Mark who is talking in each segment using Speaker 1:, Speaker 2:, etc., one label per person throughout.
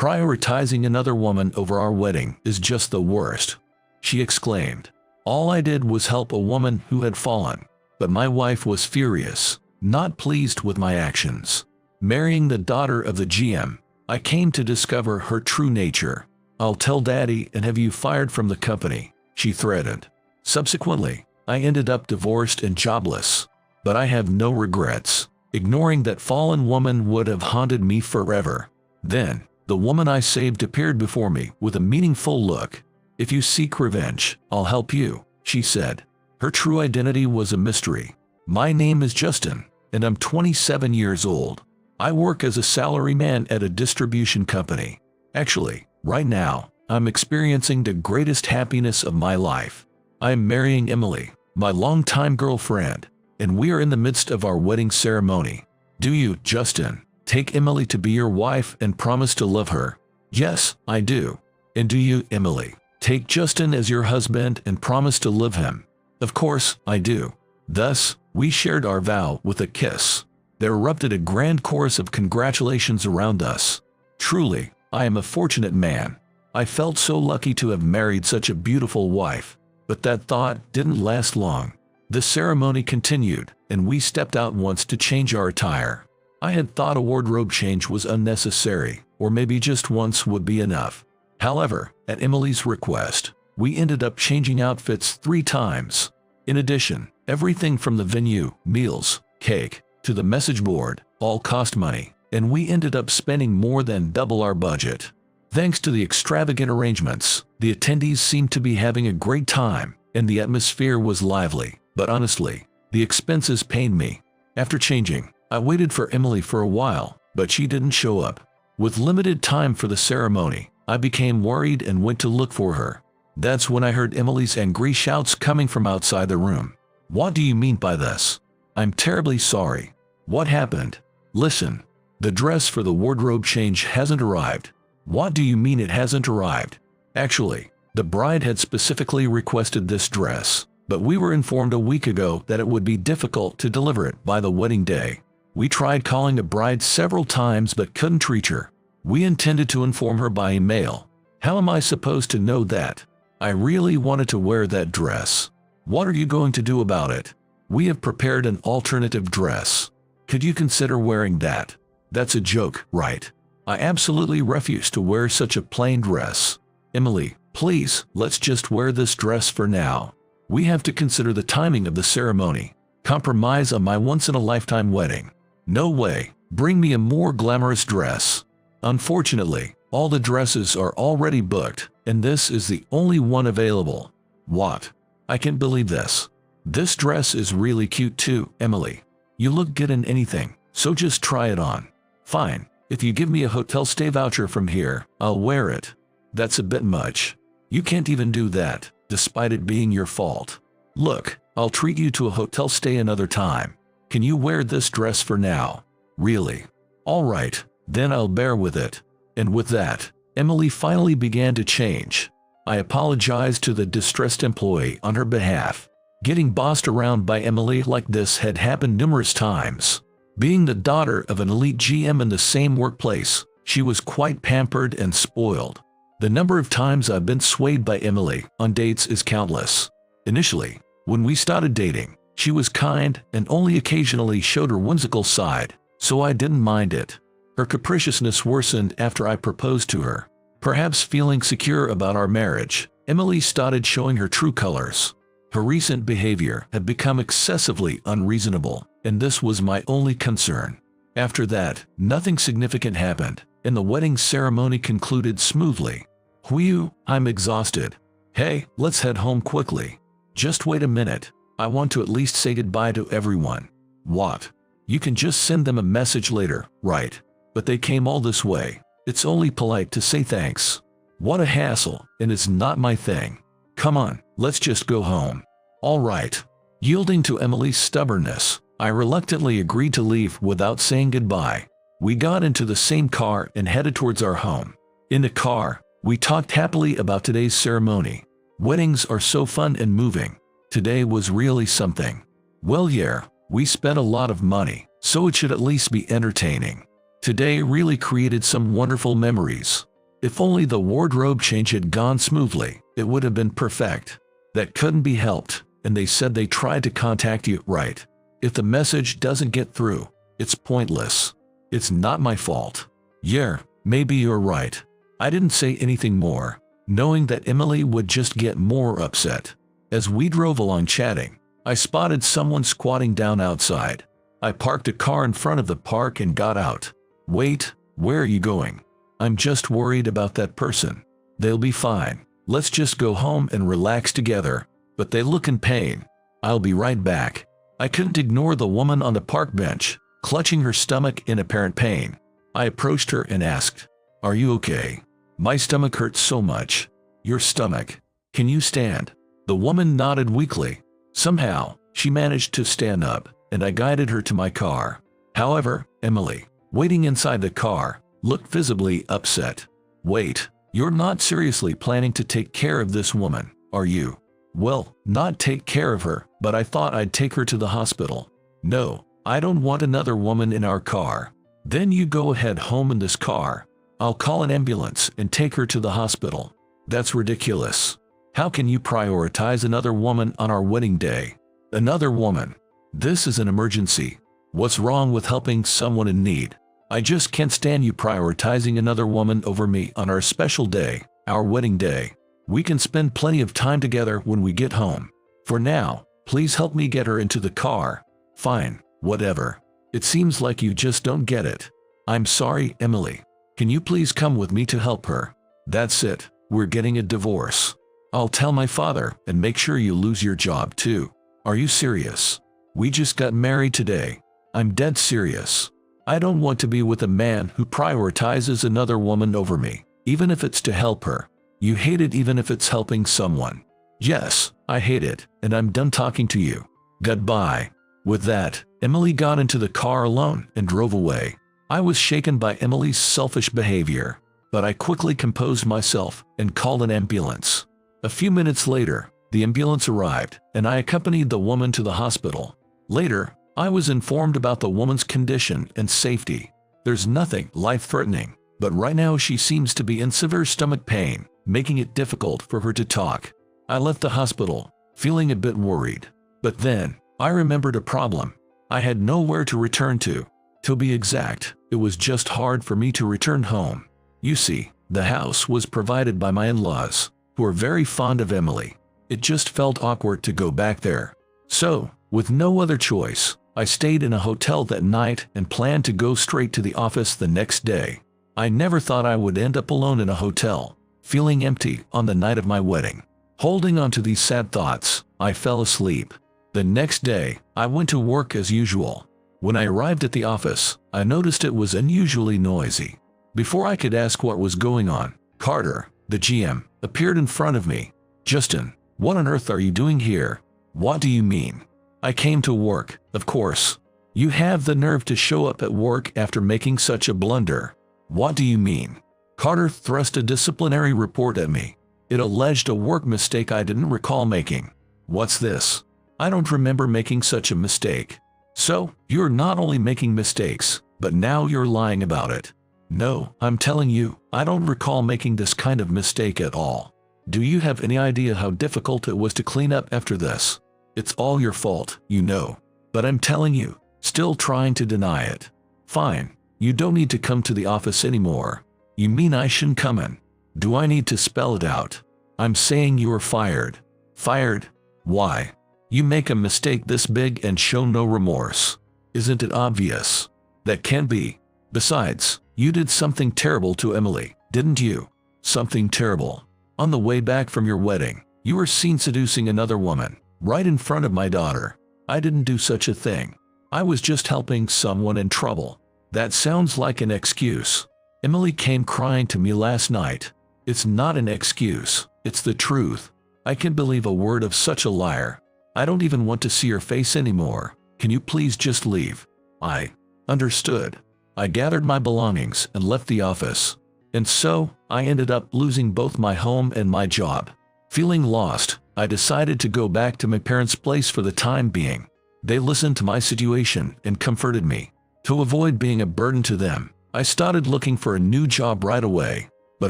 Speaker 1: Prioritizing another woman over our wedding is just the worst," she exclaimed. "All I did was help a woman who had fallen, but my wife was furious, not pleased with my actions. Marrying the daughter of the GM, I came to discover her true nature. I'll tell Daddy and have you fired from the company," she threatened. Subsequently, I ended up divorced and jobless, but I have no regrets. Ignoring that fallen woman would have haunted me forever. Then, the woman I saved appeared before me with a meaningful look. "If you seek revenge, I'll help you," she said. Her true identity was a mystery. "My name is Justin, and I'm 27 years old. I work as a salaryman at a distribution company. Actually, right now, I'm experiencing the greatest happiness of my life. I'm marrying Emily, my longtime girlfriend, and we are in the midst of our wedding ceremony. Do you, Justin, take Emily to be your wife and promise to love her?" "Yes, I do." "And do you, Emily, take Justin as your husband and promise to love him?" "Of course, I do." Thus, we shared our vow with a kiss. There erupted a grand chorus of congratulations around us. Truly, I am a fortunate man. I felt so lucky to have married such a beautiful wife. But that thought didn't last long. The ceremony continued, and we stepped out once to change our attire. I had thought a wardrobe change was unnecessary, or maybe just once would be enough. However, at Emily's request, we ended up changing outfits 3 times. In addition, everything from the venue, meals, cake, to the message board, all cost money, and we ended up spending more than double our budget. Thanks to the extravagant arrangements, the attendees seemed to be having a great time, and the atmosphere was lively. But honestly, the expenses pained me. After changing, I waited for Emily for a while, but she didn't show up. With limited time for the ceremony, I became worried and went to look for her. That's when I heard Emily's angry shouts coming from outside the room. "What do you mean by this? I'm terribly sorry. What happened?" "Listen, the dress for the wardrobe change hasn't arrived." "What do you mean it hasn't arrived?" "Actually, the bride had specifically requested this dress, but we were informed a week ago that it would be difficult to deliver it by the wedding day. We tried calling the bride several times but couldn't reach her. We intended to inform her by email. How am I supposed to know that? I really wanted to wear that dress. What are you going to do about it?" "We have prepared an alternative dress. Could you consider wearing that?" "That's a joke, right? I absolutely refuse to wear such a plain dress. Emily, please, let's just wear this dress for now. We have to consider the timing of the ceremony. Compromise on my once-in-a-lifetime wedding. No way, bring me a more glamorous dress." "Unfortunately, all the dresses are already booked, and this is the only one available." "What? I can't believe this. This dress is really cute too, Emily. You look good in anything, so just try it on." "Fine. If you give me a hotel stay voucher from here, I'll wear it." "That's a bit much. You can't even do that, despite it being your fault. Look, I'll treat you to a hotel stay another time. Can you wear this dress for now?" "Really? All right, then I'll bear with it." And with that, Emily finally began to change. I apologized to the distressed employee on her behalf. Getting bossed around by Emily like this had happened numerous times. Being the daughter of an elite GM in the same workplace, she was quite pampered and spoiled. The number of times I've been swayed by Emily on dates is countless. Initially, when we started dating, she was kind and only occasionally showed her whimsical side, so I didn't mind it. Her capriciousness worsened after I proposed to her. Perhaps feeling secure about our marriage, Emily started showing her true colors. Her recent behavior had become excessively unreasonable, and this was my only concern. After that, nothing significant happened, and the wedding ceremony concluded smoothly. Whew, I'm exhausted. Hey, let's head home quickly. Just wait a minute. I want to at least say goodbye to everyone. What? You can just send them a message later, right? But they came all this way. It's only polite to say thanks. What a hassle, and it's not my thing. Come on, let's just go home. All right. Yielding to Emily's stubbornness, I reluctantly agreed to leave without saying goodbye. We got into the same car and headed towards our home. In the car, we talked happily about today's ceremony. Weddings are so fun and moving. Today was really something. Well, yeah, we spent a lot of money, so it should at least be entertaining. Today really created some wonderful memories. If only the wardrobe change had gone smoothly, it would have been perfect. That couldn't be helped, and they said they tried to contact you, right? If the message doesn't get through, it's pointless. It's not my fault. Yeah, maybe you're right. I didn't say anything more, knowing that Emily would just get more upset. As we drove along chatting, I spotted someone squatting down outside. I parked a car in front of the park and got out. Wait, where are you going? I'm just worried about that person. They'll be fine. Let's just go home and relax together. But they look in pain. I'll be right back. I couldn't ignore the woman on the park bench, clutching her stomach in apparent pain. I approached her and asked, "Are you okay? My stomach hurts so much." "Your stomach? Can you stand?" The woman nodded weakly. Somehow, she managed to stand up, and I guided her to my car. However, Emily, waiting inside the car, looked visibly upset. "Wait, you're not seriously planning to take care of this woman, are you?" "Well, not take care of her, but I thought I'd take her to the hospital." "No, I don't want another woman in our car." "Then you go ahead home in this car. I'll call an ambulance and take her to the hospital." "That's ridiculous. How can you prioritize another woman on our wedding day?" "Another woman? This is an emergency. What's wrong with helping someone in need? I just can't stand you prioritizing another woman over me on our special day, our wedding day. We can spend plenty of time together when we get home. For now, please help me get her into the car." "Fine, whatever. It seems like you just don't get it." "I'm sorry, Emily. Can you please come with me to help her?" "That's it. We're getting a divorce. I'll tell my father and make sure you lose your job too." "Are you serious? We just got married today." "I'm dead serious. I don't want to be with a man who prioritizes another woman over me, even if it's to help her." "You hate it even if it's helping someone." "Yes, I hate it, and I'm done talking to you. Goodbye." With that, Emily got into the car alone and drove away. I was shaken by Emily's selfish behavior, but I quickly composed myself and called an ambulance. A few minutes later, the ambulance arrived, and I accompanied the woman to the hospital. Later, I was informed about the woman's condition and safety. There's nothing life-threatening, but right now she seems to be in severe stomach pain, making it difficult for her to talk. I left the hospital, feeling a bit worried. But then, I remembered a problem. I had nowhere to return to. To be exact, it was just hard for me to return home. You see, the house was provided by my in-laws, who are very fond of Emily. It just felt awkward to go back there. So, with no other choice, I stayed in a hotel that night and planned to go straight to the office the next day. I never thought I would end up alone in a hotel, feeling empty on the night of my wedding. Holding on to these sad thoughts, I fell asleep. The next day, I went to work as usual. When I arrived at the office, I noticed it was unusually noisy. Before I could ask what was going on, Carter, the GM, appeared in front of me. "Justin, what on earth are you doing here?" "What do you mean?" "I came to work, of course." "You have the nerve to show up at work after making such a blunder." "What do you mean?" Carter thrust a disciplinary report at me. It alleged a work mistake I didn't recall making. "What's this? I don't remember making such a mistake." "So, you're not only making mistakes, but now you're lying about it." "No, I'm telling you, I don't recall making this kind of mistake at all." "Do you have any idea how difficult it was to clean up after this?" "It's all your fault, you know. But I'm telling you, still trying to deny it." "Fine, you don't need to come to the office anymore." "You mean I shouldn't come in?" "Do I need to spell it out?" "I'm saying you are fired." "Fired? Why? You make a mistake this big and show no remorse. Isn't it obvious?" "That can't be. Besides, you did something terrible to Emily, didn't you?" "Something terrible?" "On the way back from your wedding, you were seen seducing another woman, right in front of my daughter." "I didn't do such a thing. I was just helping someone in trouble." "That sounds like an excuse." "Emily came crying to me last night." "It's not an excuse, it's the truth. I can't believe a word of such a liar. I don't even want to see your face anymore. Can you please just leave?" "I understood." I gathered my belongings and left the office. And so, I ended up losing both my home and my job. Feeling lost, I decided to go back to my parents' place for the time being. They listened to my situation and comforted me. To avoid being a burden to them, I started looking for a new job right away. but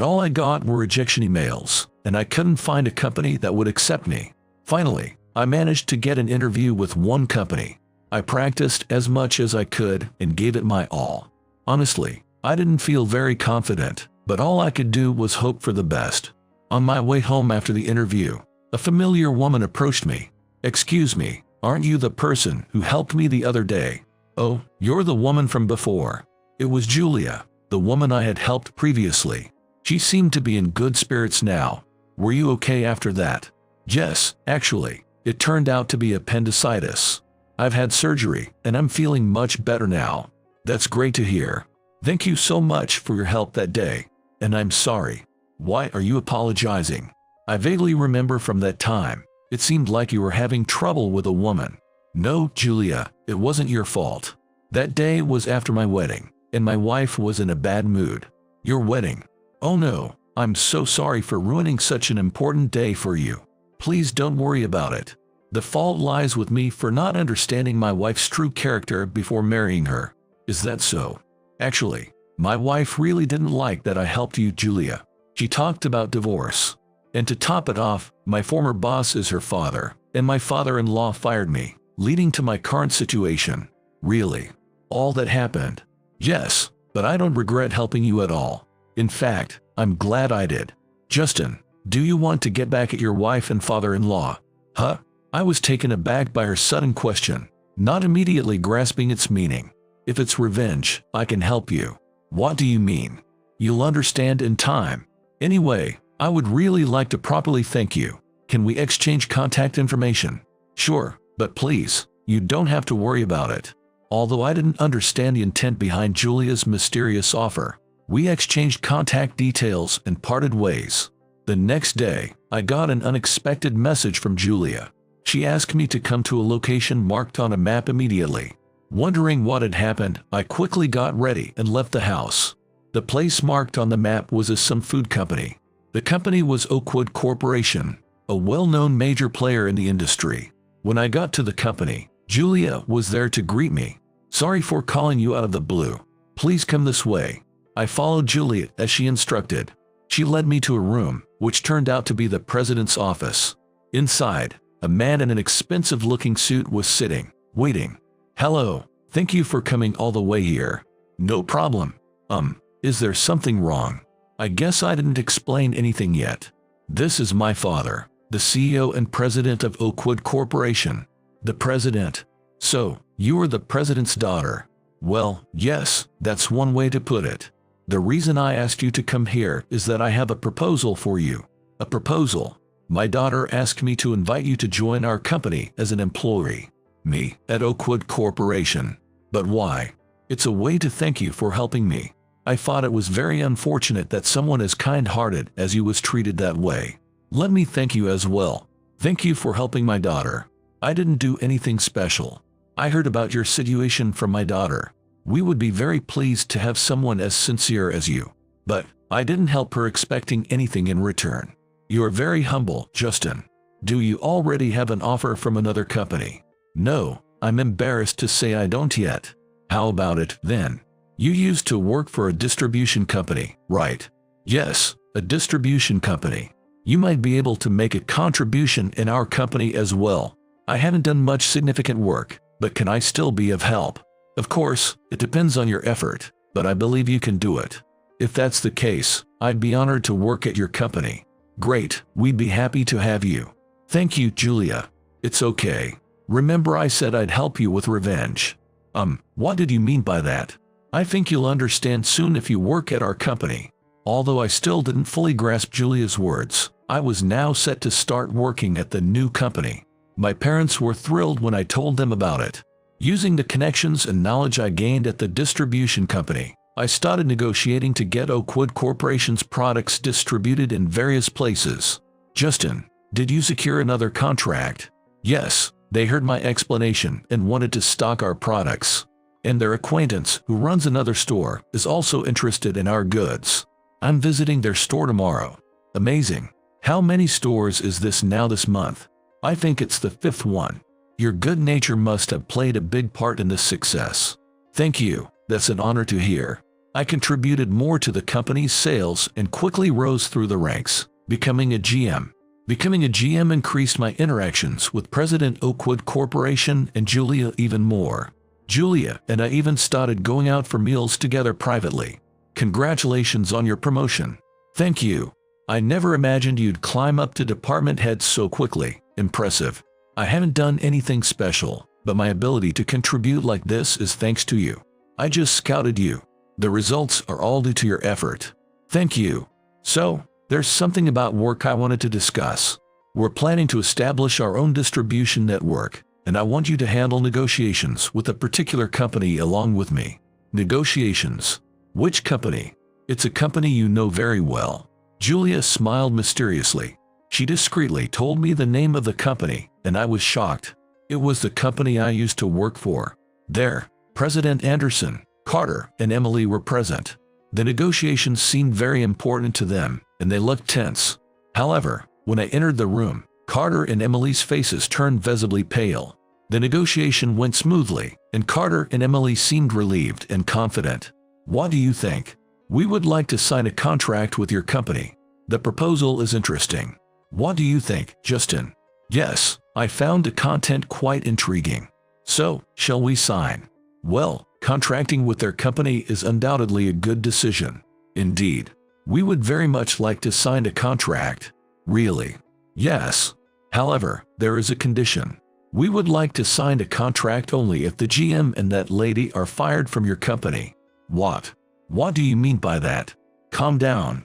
Speaker 1: all I got were rejection emails, and I couldn't find a company that would accept me. Finally, I managed to get an interview with one company. I practiced as much as I could and gave it my all. Honestly, I didn't feel very confident, but all I could do was hope for the best. On my way home after the interview, a familiar woman approached me. "Excuse me, aren't you the person who helped me the other day?" "Oh, you're the woman from before." It was Julia, the woman I had helped previously. She seemed to be in good spirits now. "Were you okay after that?" "Yes, actually, it turned out to be appendicitis. I've had surgery, and I'm feeling much better now." "That's great to hear. Thank you so much for your help that day. And I'm sorry." "Why are you apologizing?" "I vaguely remember from that time. It seemed like you were having trouble with a woman." "No, Julia, it wasn't your fault. That day was after my wedding, and my wife was in a bad mood." "Your wedding? Oh no, I'm so sorry for ruining such an important day for you. Please don't worry about it. The fault lies with me for not understanding my wife's true character before marrying her." "Is that so?" "Actually, my wife really didn't like that I helped you, Julia. She talked about divorce. And to top it off, my former boss is her father, and my father-in-law fired me, leading to my current situation." "Really? All that happened?" "Yes, but I don't regret helping you at all. In fact, I'm glad I did." "Justin, do you want to get back at your wife and father-in-law?" "Huh?" I was taken aback by her sudden question, not immediately grasping its meaning. "If it's revenge, I can help you." "What do you mean?" "You'll understand in time. Anyway, I would really like to properly thank you. Can we exchange contact information?" "Sure, but please, you don't have to worry about it." Although I didn't understand the intent behind Julia's mysterious offer, we exchanged contact details and parted ways. The next day, I got an unexpected message from Julia. She asked me to come to a location marked on a map immediately. Wondering what had happened, I quickly got ready and left the house. The place marked on the map was some food company. The company was Oakwood Corporation, a well-known major player in the industry. When I got to the company, Julia was there to greet me. "Sorry for calling you out of the blue. Please come this way." I followed Julia as she instructed. She led me to a room, which turned out to be the president's office. Inside, a man in an expensive-looking suit was sitting, waiting. "Hello, thank you for coming all the way here." "No problem. Is there something wrong?" "I guess I didn't explain anything yet. This is my father, the CEO and president of Oakwood Corporation." "The president? So, you are the president's daughter?" "Well, yes, that's one way to put it. The reason I asked you to come here is that I have a proposal for you." "A proposal?" "My daughter asked me to invite you to join our company as an employee." "Me, at Oakwood Corporation? But why?" "It's a way to thank you for helping me. I thought it was very unfortunate that someone as kind-hearted as you was treated that way. Let me thank you as well. Thank you for helping my daughter. I didn't do anything special. I heard about your situation from my daughter. We would be very pleased to have someone as sincere as you. But I didn't help her expecting anything in return." "You are very humble, Justin. Do you already have an offer from another company?" "No, I'm embarrassed to say I don't yet." "How about it, then? You used to work for a distribution company, right?" "Yes, a distribution company. You might be able to make a contribution in our company as well. I haven't done much significant work, but can I still be of help?" "Of course, it depends on your effort, but I believe you can do it." "If that's the case, I'd be honored to work at your company." "Great, we'd be happy to have you." "Thank you, Julia." "It's okay. Remember I said I'd help you with revenge." What did you mean by that?" "I think you'll understand soon if you work at our company." Although I still didn't fully grasp Julia's words, I was now set to start working at the new company. My parents were thrilled when I told them about it. Using the connections and knowledge I gained at the distribution company, I started negotiating to get Oakwood Corporation's products distributed in various places. "Justin, did you secure another contract?" "Yes, they heard my explanation and wanted to stock our products. And their acquaintance, who runs another store, is also interested in our goods. I'm visiting their store tomorrow." "Amazing. How many stores is this now this month?" "I think it's the 5th one." "Your good nature must have played a big part in this success." "Thank you, that's an honor to hear." I contributed more to the company's sales and quickly rose through the ranks, becoming a GM. Becoming a GM increased my interactions with President Oakwood Corporation and Julia even more. Julia and I even started going out for meals together privately. Congratulations on your promotion. Thank you. I never imagined you'd climb up to department head so quickly. Impressive. I haven't done anything special, but my ability to contribute like this is thanks to you. I just scouted you. The results are all due to your effort. Thank you. So, there's something about work I wanted to discuss. We're planning to establish our own distribution network, and I want you to handle negotiations with a particular company along with me. Negotiations? Which company? It's a company you know very well. Julia smiled mysteriously. She discreetly told me the name of the company, and I was shocked. It was the company I used to work for. There, President Anderson, Carter, and Emily were present. The negotiations seemed very important to them, and they looked tense. However, when I entered the room, Carter and Emily's faces turned visibly pale. The negotiation went smoothly, and Carter and Emily seemed relieved and confident. What do you think? We would like to sign a contract with your company. The proposal is interesting. What do you think, Justin? Yes, I found the content quite intriguing. So, shall we sign? Well, contracting with their company is undoubtedly a good decision. Indeed. We would very much like to sign a contract. Really? Yes. However, there is a condition. We would like to sign a contract only if the GM and that lady are fired from your company. What? What do you mean by that? Calm down.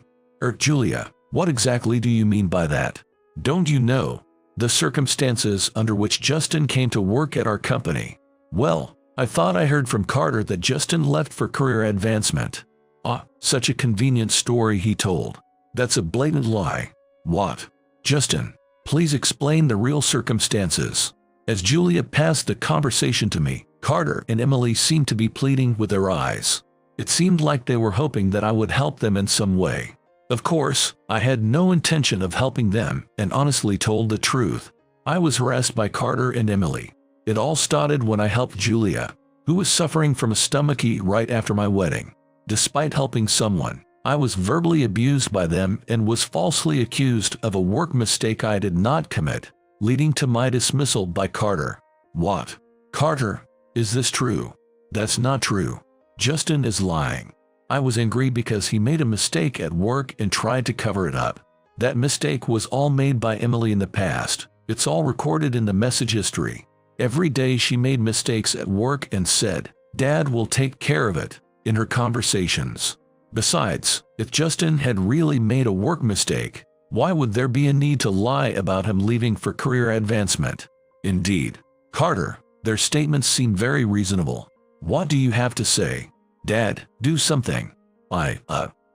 Speaker 1: Julia, what exactly do you mean by that? Don't you know the circumstances under which Justin came to work at our company? Well, I thought I heard from Carter that Justin left for career advancement. Ah, such a convenient story he told. That's a blatant lie. What? Justin, please explain the real circumstances. As Julia passed the conversation to me, Carter and Emily seemed to be pleading with their eyes. It seemed like they were hoping that I would help them in some way. Of course, I had no intention of helping them and honestly told the truth. I was harassed by Carter and Emily. It all started when I helped Julia, who was suffering from a stomachache right after my wedding. Despite helping someone, I was verbally abused by them and was falsely accused of a work mistake I did not commit, leading to my dismissal by Carter. What? Carter? Is this true? That's not true. Justin is lying. I was angry because he made a mistake at work and tried to cover it up. That mistake was all made by Emily in the past. It's all recorded in the message history. Every day she made mistakes at work and said, "Dad will take care of it," in her conversations. Besides, if Justin had really made a work mistake, why would there be a need to lie about him leaving for career advancement? Indeed. Carter, their statements seem very reasonable. What do you have to say? Dad, do something.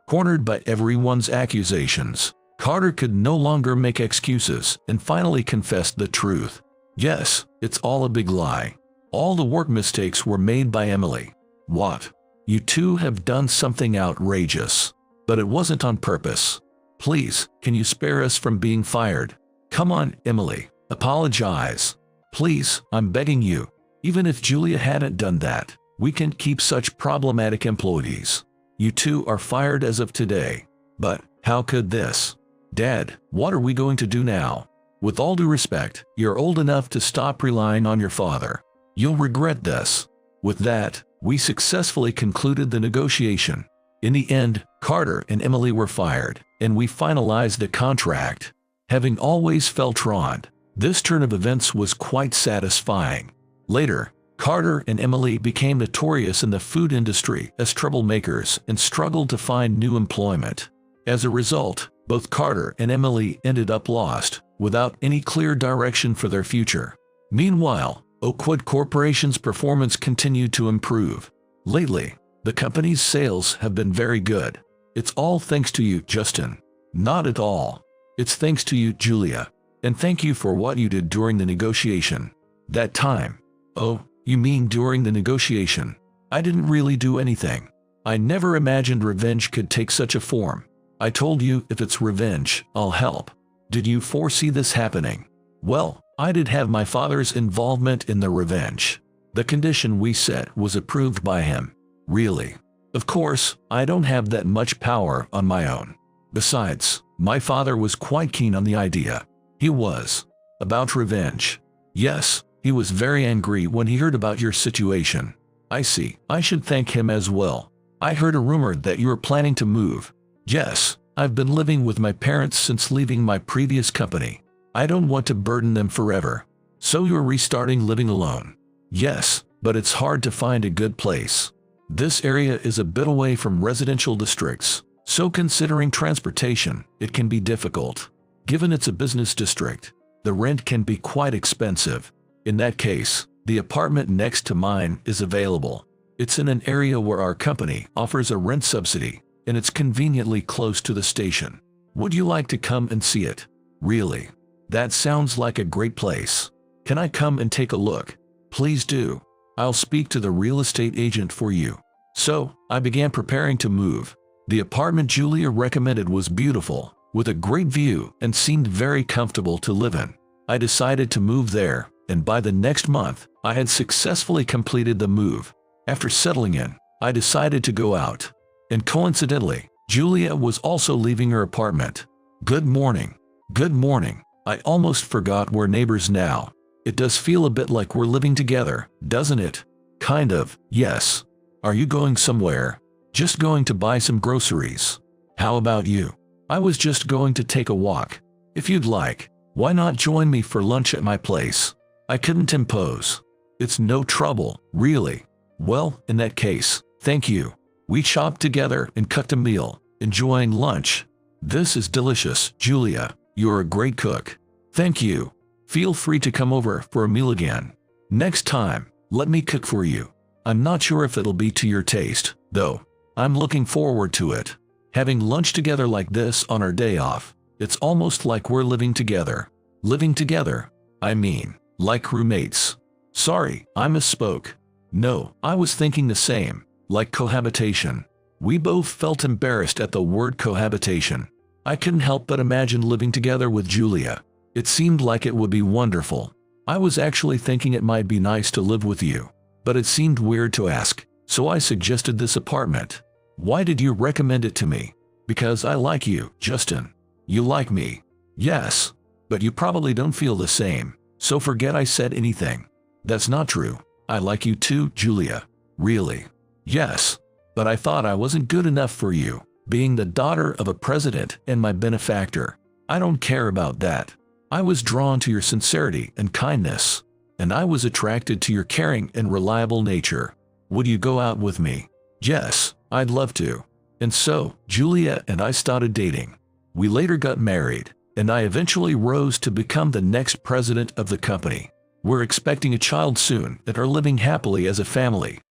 Speaker 1: Cornered by everyone's accusations, Carter could no longer make excuses and finally confessed the truth. Yes, it's all a big lie. All the work mistakes were made by Emily. What? You two have done something outrageous. But it wasn't on purpose. Please, can you spare us from being fired? Come on, Emily, apologize. Please, I'm begging you. Even if Julia hadn't done that, we can't keep such problematic employees. You two are fired as of today. But how could this? Dad, what are we going to do now? With all due respect, you're old enough to stop relying on your father. You'll regret this. With that, we successfully concluded the negotiation. In the end, Carter and Emily were fired, and we finalized the contract. Having always felt wronged, this turn of events was quite satisfying. Later, Carter and Emily became notorious in the food industry as troublemakers and struggled to find new employment. As a result, both Carter and Emily ended up lost, without any clear direction for their future. Meanwhile, Oakwood Corporation's performance continued to improve. Lately, the company's sales have been very good. It's all thanks to you, Justin. Not at all. It's thanks to you, Julia. And thank you for what you did during the negotiation. That time. Oh, you mean during the negotiation? I didn't really do anything. I never imagined revenge could take such a form. I told you if it's revenge, I'll help. Did you foresee this happening? Well, I did have my father's involvement in the revenge. The condition we set was approved by him. Really? Of course, I don't have that much power on my own. Besides, my father was quite keen on the idea. He was. About revenge. Yes, he was very angry when he heard about your situation. I see. I should thank him as well. I heard a rumor that you were planning to move. Yes, I've been living with my parents since leaving my previous company. I don't want to burden them forever. So you're restarting living alone. Yes, but it's hard to find a good place. This area is a bit away from residential districts, so considering transportation, it can be difficult. Given it's a business district, the rent can be quite expensive. In that case, the apartment next to mine is available. It's in an area where our company offers a rent subsidy, and it's conveniently close to the station. Would you like to come and see it? Really? That sounds like a great place. Can I come and take a look? Please do. I'll speak to the real estate agent for you. So, I began preparing to move. The apartment Julia recommended was beautiful, with a great view and seemed very comfortable to live in. I decided to move there, and by the next month, I had successfully completed the move. After settling in, I decided to go out. And coincidentally, Julia was also leaving her apartment. Good morning. Good morning. I almost forgot we're neighbors now. It does feel a bit like we're living together, doesn't it? Kind of, yes. Are you going somewhere? Just going to buy some groceries. How about you? I was just going to take a walk. If you'd like, why not join me for lunch at my place? I couldn't impose. It's no trouble, really. Well, in that case, thank you. We chopped together and cooked a meal, enjoying lunch. This is delicious, Julia. You're a great cook. Thank you. Feel free to come over for a meal again. Next time, let me cook for you. I'm not sure if it'll be to your taste, though. I'm looking forward to it. Having lunch together like this on our day off, it's almost like we're living together. Living together? I mean, like roommates. Sorry, I misspoke. No, I was thinking the same, like cohabitation. We both felt embarrassed at the word cohabitation. I couldn't help but imagine living together with Julia. It seemed like it would be wonderful. I was actually thinking it might be nice to live with you, but it seemed weird to ask, so I suggested this apartment. Why did you recommend it to me? Because I like you, Justin. You like me. Yes, but you probably don't feel the same, so forget I said anything. That's not true. I like you too, Julia. Really? Yes, but I thought I wasn't good enough for you, being the daughter of a president and my benefactor. I don't care about that. I was drawn to your sincerity and kindness, and I was attracted to your caring and reliable nature. Would you go out with me? Yes, I'd love to. And so, Julia and I started dating. We later got married, and I eventually rose to become the next president of the company. We're expecting a child soon and are living happily as a family.